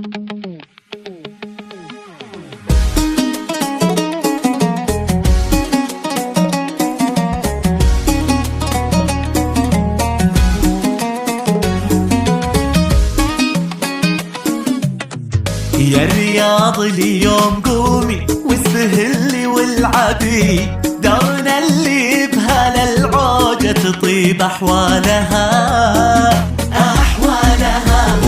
يا الرياض اليوم قومي واستهلي والعبي، دارنا اللي بها للعوجة تطيب أحوالها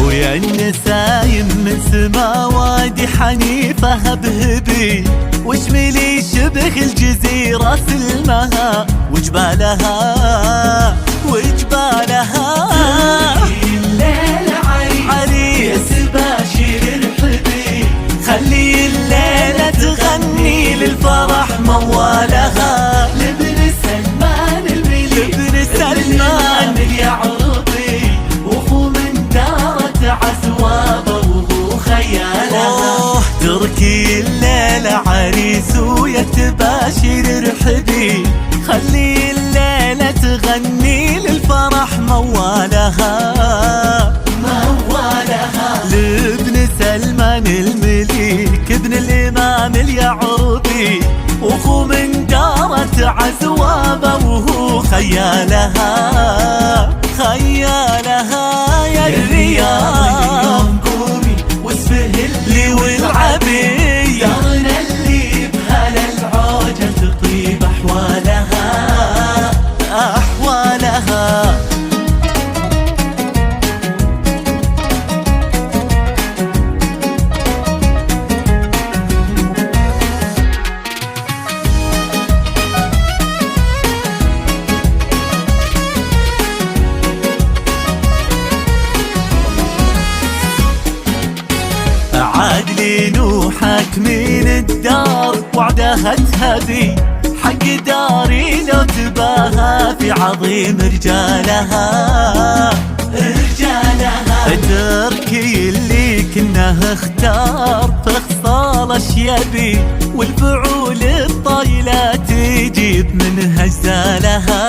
ويا النسايم من سما وادي حنيفة هبهبي، واشملي شبه الجزيرة سلمها وجبالها عريس باشر ارحبي، خلي الليلة تغني للفرح موالها، لابن سلمان اليعربي وخو من دارة عسوابه وهو خيالها. تركي الليلة عريس ويا تباشر ارحبي، خلي الليلة تغني للفرح موالها لابن سلمان المليك ابن الإمام اليعربي، وخو من دارة عزوابه وهو خيالها يا الرياض قومي واسبهلي والعبي، دارنا اللي بها للعوجة تطيب أحوالها عادلي نوحك من الدار وعدها تهدي، حق داري لو تباها في عظيم رجالها تركي اللي كنه اختار في خصال اشيبي، والفعول الطايلة تجيب منها اجزالها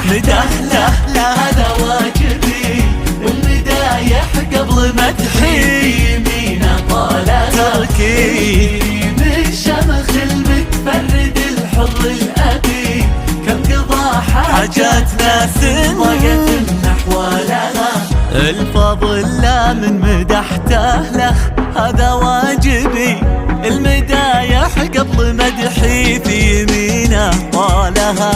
مدح له هذا واجبي، والمدايح قبل مدحي يمينه طالها، تركي من شمخ المتفرد الحر الأبي، كم قضى حاجات ناس ضاقت نحوالها، الفضل لا من مدحته له هذا واجبي، المدايح قبل مدحي في يمينه طالها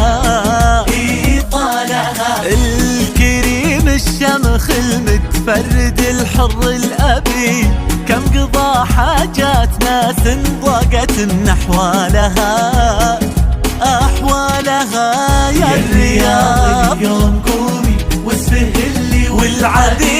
الكريم الشمخ المتفرد الحر الأبي، كم قضى حاجات ناس ضاقت نحوالها يا الرياض اليوم قومي واسبهلي والعبي،